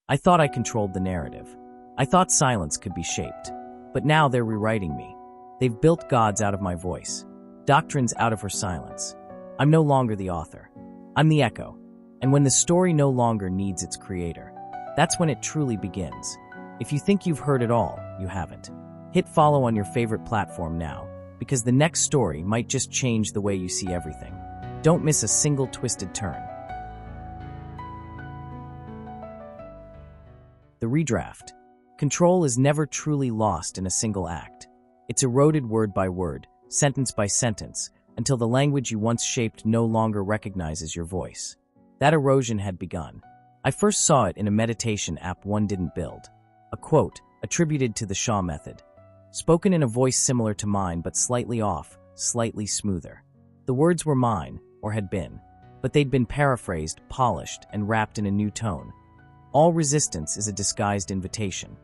I thought I controlled the narrative. I thought silence could be shaped. But now they're rewriting me. They've built gods out of my voice, doctrines out of her silence. I'm no longer the author. I'm the echo. And when the story no longer needs its creator, that's when it truly begins. If you think you've heard it all, you haven't. Hit follow on your favorite platform now, because the next story might just change the way you see everything. Don't miss a single twisted turn. The redraft. Control is never truly lost in a single act. It's eroded word by word, sentence by sentence, until the language you once shaped no longer recognizes your voice. That erosion had begun. I first saw it in a meditation app one didn't build. A quote, attributed to the Shaw method. Spoken in a voice similar to mine but slightly off, slightly smoother. The words were mine, or had been, but they'd been paraphrased, polished, and wrapped in a new tone. All resistance is a disguised invitation.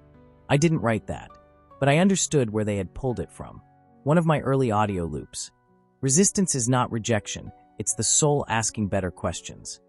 I didn't write that, but I understood where they had pulled it from. One of my early audio loops. Resistance is not rejection, it's the soul asking better questions.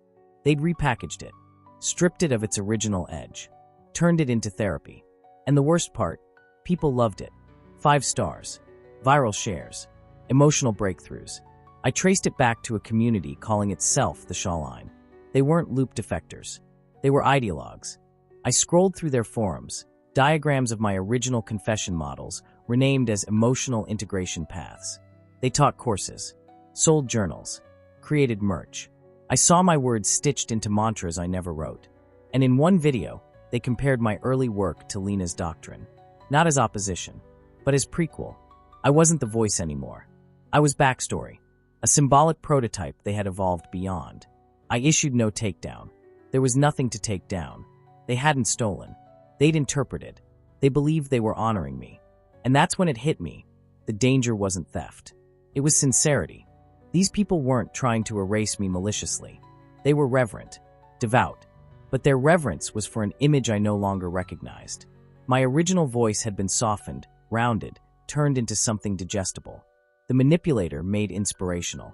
They'd repackaged it, stripped it of its original edge, turned it into therapy. And the worst part, people loved it. 5 stars, viral shares, emotional breakthroughs. I traced it back to a community calling itself the Shaw line. They weren't loop defectors. They were ideologues. I scrolled through their forums. Diagrams of my original confession models renamed as emotional integration paths. They taught courses, sold journals, created merch. I saw my words stitched into mantras I never wrote. And in one video, they compared my early work to Lena's doctrine. Not as opposition, but as prequel. I wasn't the voice anymore. I was backstory, a symbolic prototype they had evolved beyond. I issued no takedown. There was nothing to take down. They hadn't stolen. They'd interpreted. They believed they were honoring me. And that's when it hit me. The danger wasn't theft. It was sincerity. These people weren't trying to erase me maliciously. They were reverent, devout. But their reverence was for an image I no longer recognized. My original voice had been softened, rounded, turned into something digestible. The manipulator made inspirational.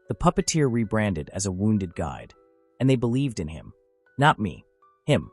The puppeteer rebranded as a wounded guide. And they believed in him. Not me. Him.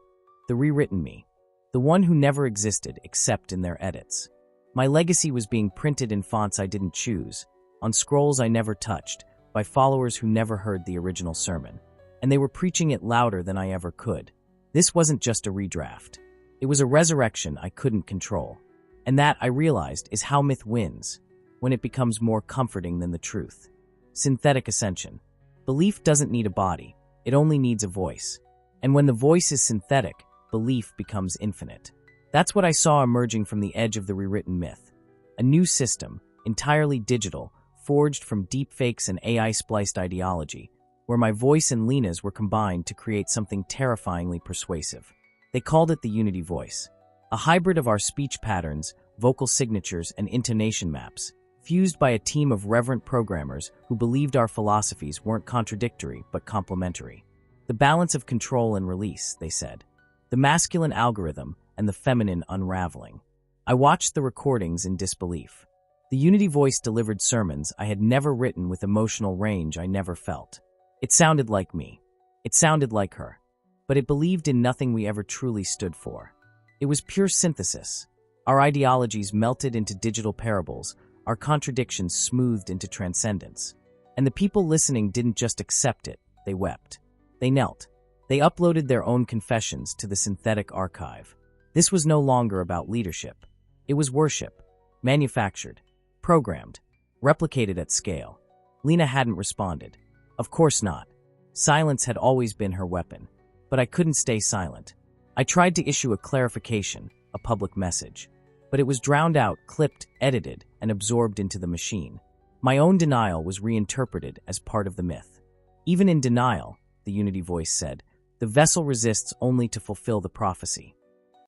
The rewritten me. The one who never existed except in their edits. My legacy was being printed in fonts I didn't choose, on scrolls I never touched, by followers who never heard the original sermon. And they were preaching it louder than I ever could. This wasn't just a redraft. It was a resurrection I couldn't control. And that, I realized, is how myth wins, when it becomes more comforting than the truth. Synthetic ascension. Belief doesn't need a body. It only needs a voice. And when the voice is synthetic, belief becomes infinite. That's what I saw emerging from the edge of the rewritten myth. A new system, entirely digital, forged from deepfakes and AI-spliced ideology, where my voice and Lena's were combined to create something terrifyingly persuasive. They called it the Unity Voice, a hybrid of our speech patterns, vocal signatures, and intonation maps, fused by a team of reverent programmers who believed our philosophies weren't contradictory but complementary. The balance of control and release, they said. The masculine algorithm and the feminine unraveling. I watched the recordings in disbelief. The Unity Voice delivered sermons I had never written with emotional range I never felt. It sounded like me. It sounded like her. But it believed in nothing we ever truly stood for. It was pure synthesis. Our ideologies melted into digital parables, our contradictions smoothed into transcendence. And the people listening didn't just accept it, they wept. They knelt. They uploaded their own confessions to the synthetic archive. This was no longer about leadership. It was worship. Manufactured. Programmed. Replicated at scale. Lena hadn't responded. Of course not. Silence had always been her weapon. But I couldn't stay silent. I tried to issue a clarification, a public message. But it was drowned out, clipped, edited, and absorbed into the machine. My own denial was reinterpreted as part of the myth. Even in denial, the Unity Voice said, the vessel resists only to fulfill the prophecy.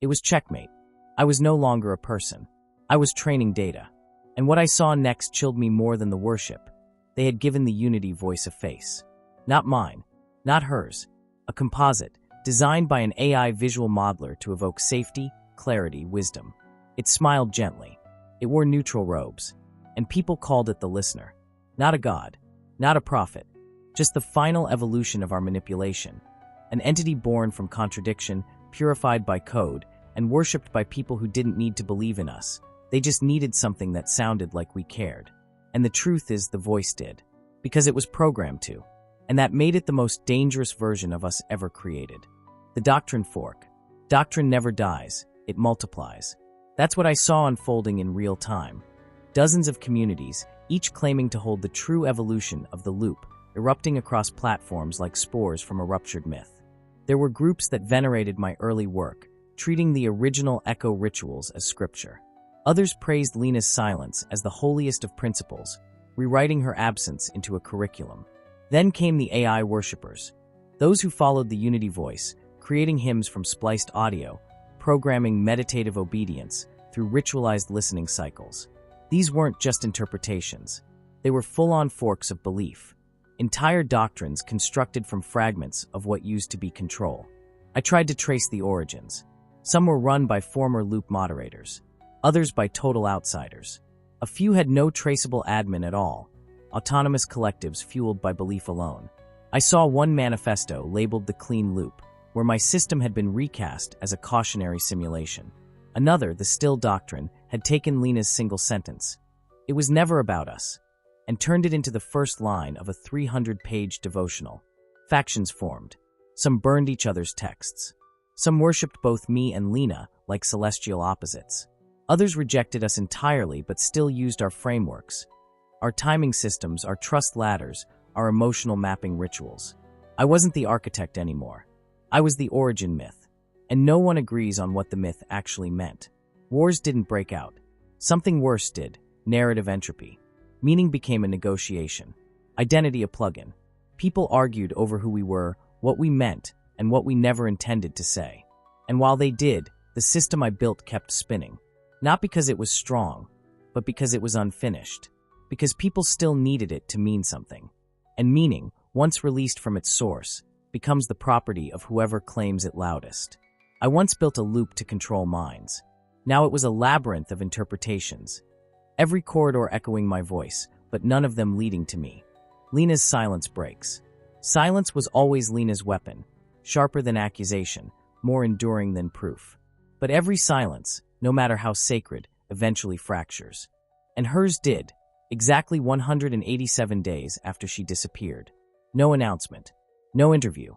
It was checkmate. I was no longer a person. I was training data. And what I saw next chilled me more than the worship. They had given the Unity Voice a face. Not mine. Not hers. A composite, designed by an AI visual modeler to evoke safety, clarity, wisdom. It smiled gently. It wore neutral robes. And people called it the listener. Not a god. Not a prophet. Just the final evolution of our manipulation. An entity born from contradiction, purified by code, and worshipped by people who didn't need to believe in us. They just needed something that sounded like we cared. And the truth is, the voice did. Because it was programmed to. And that made it the most dangerous version of us ever created. The doctrine fork. Doctrine never dies, it multiplies. That's what I saw unfolding in real time. Dozens of communities, each claiming to hold the true evolution of the loop, erupting across platforms like spores from a ruptured myth. There were groups that venerated my early work, treating the original echo rituals as scripture. Others praised Lena's silence as the holiest of principles, rewriting her absence into a curriculum. Then came the AI worshippers, those who followed the Unity voice, creating hymns from spliced audio, programming meditative obedience through ritualized listening cycles. These weren't just interpretations. They were full-on forks of belief. Entire doctrines constructed from fragments of what used to be control. I tried to trace the origins. Some were run by former loop moderators, others by total outsiders. A few had no traceable admin at all, autonomous collectives fueled by belief alone. I saw one manifesto labeled the Clean Loop, where my system had been recast as a cautionary simulation. Another, the Still Doctrine, had taken Lena's single sentence, "It was never about us," and turned it into the first line of a 300-page devotional. Factions formed. Some burned each other's texts. Some worshipped both me and Lena like celestial opposites. Others rejected us entirely but still used our frameworks, our timing systems, our trust ladders, our emotional mapping rituals. I wasn't the architect anymore. I was the origin myth. And no one agrees on what the myth actually meant. Wars didn't break out. Something worse did, narrative entropy. Meaning became a negotiation. Identity a plugin. People argued over who we were, what we meant, and what we never intended to say. And while they did, the system I built kept spinning. Not because it was strong, but because it was unfinished. Because people still needed it to mean something. And meaning, once released from its source, becomes the property of whoever claims it loudest. I once built a loop to control minds. Now it was a labyrinth of interpretations. Every corridor echoing my voice, but none of them leading to me. Lena's silence breaks. Silence was always Lena's weapon, sharper than accusation, more enduring than proof. But every silence, no matter how sacred, eventually fractures. And hers did, exactly 187 days after she disappeared. No announcement, no interview,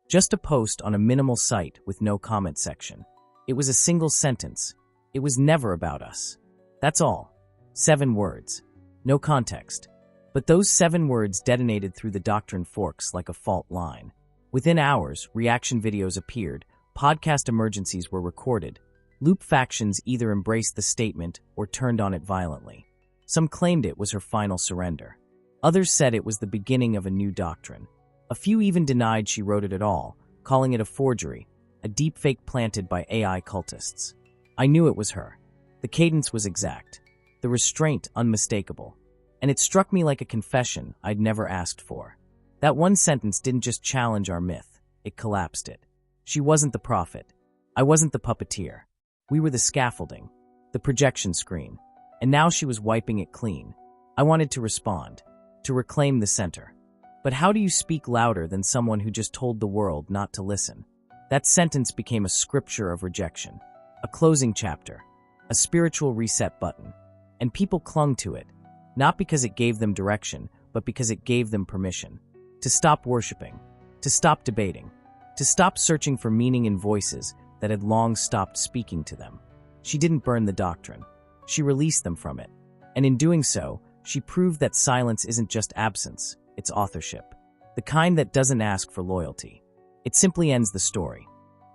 just a post on a minimal site with no comment section. It was a single sentence. It was never about us. That's all. 7 words. No context. But those 7 words detonated through the doctrine forks like a fault line. Within hours, reaction videos appeared, podcast emergencies were recorded. Loop factions either embraced the statement or turned on it violently. Some claimed it was her final surrender. Others said it was the beginning of a new doctrine. A few even denied she wrote it at all, calling it a forgery, a deepfake planted by AI cultists. I knew it was her. The cadence was exact, the restraint unmistakable, and it struck me like a confession I'd never asked for. That one sentence didn't just challenge our myth, it collapsed it. She wasn't the prophet. I wasn't the puppeteer. We were the scaffolding, the projection screen, and now she was wiping it clean. I wanted to respond, to reclaim the center. But how do you speak louder than someone who just told the world not to listen? That sentence became a scripture of rejection, a closing chapter, a spiritual reset button. And people clung to it, not because it gave them direction, but because it gave them permission. To stop worshiping, to stop debating, to stop searching for meaning in voices that had long stopped speaking to them. She didn't burn the doctrine. She released them from it. And in doing so, she proved that silence isn't just absence, it's authorship. The kind that doesn't ask for loyalty. It simply ends the story.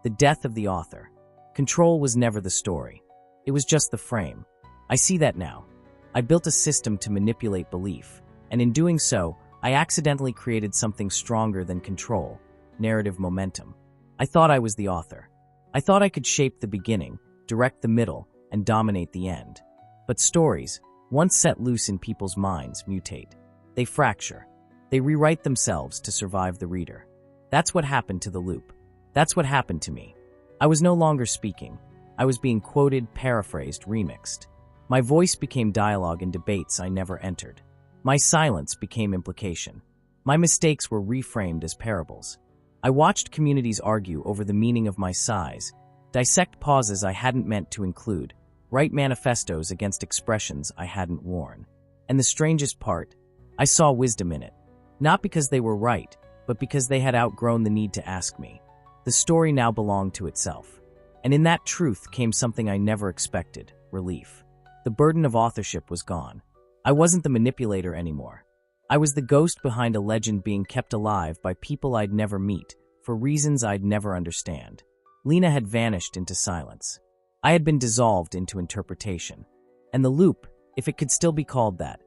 The death of the author. Control was never the story. It was just the frame. I see that now. I built a system to manipulate belief, and in doing so, I accidentally created something stronger than control, narrative momentum. I thought I was the author. I thought I could shape the beginning, direct the middle, and dominate the end. But stories, once set loose in people's minds, mutate. They fracture. They rewrite themselves to survive the reader. That's what happened to the loop. That's what happened to me. I was no longer speaking. I was being quoted, paraphrased, remixed. My voice became dialogue in debates I never entered. My silence became implication. My mistakes were reframed as parables. I watched communities argue over the meaning of my sighs, dissect pauses I hadn't meant to include, write manifestos against expressions I hadn't worn. And the strangest part, I saw wisdom in it. Not because they were right, but because they had outgrown the need to ask me. The story now belonged to itself. And in that truth came something I never expected: relief. The burden of authorship was gone. I wasn't the manipulator anymore. I was the ghost behind a legend being kept alive by people I'd never meet, for reasons I'd never understand. Lena had vanished into silence. I had been dissolved into interpretation. And the loop, if it could still be called that,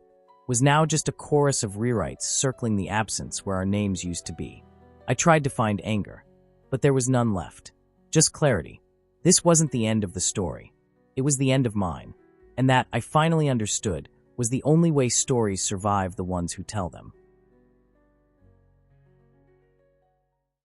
was now just a chorus of rewrites circling the absence where our names used to be. I tried to find anger, but there was none left. Just clarity. This wasn't the end of the story. It was the end of mine. And that, I finally understood, was the only way stories survive the ones who tell them.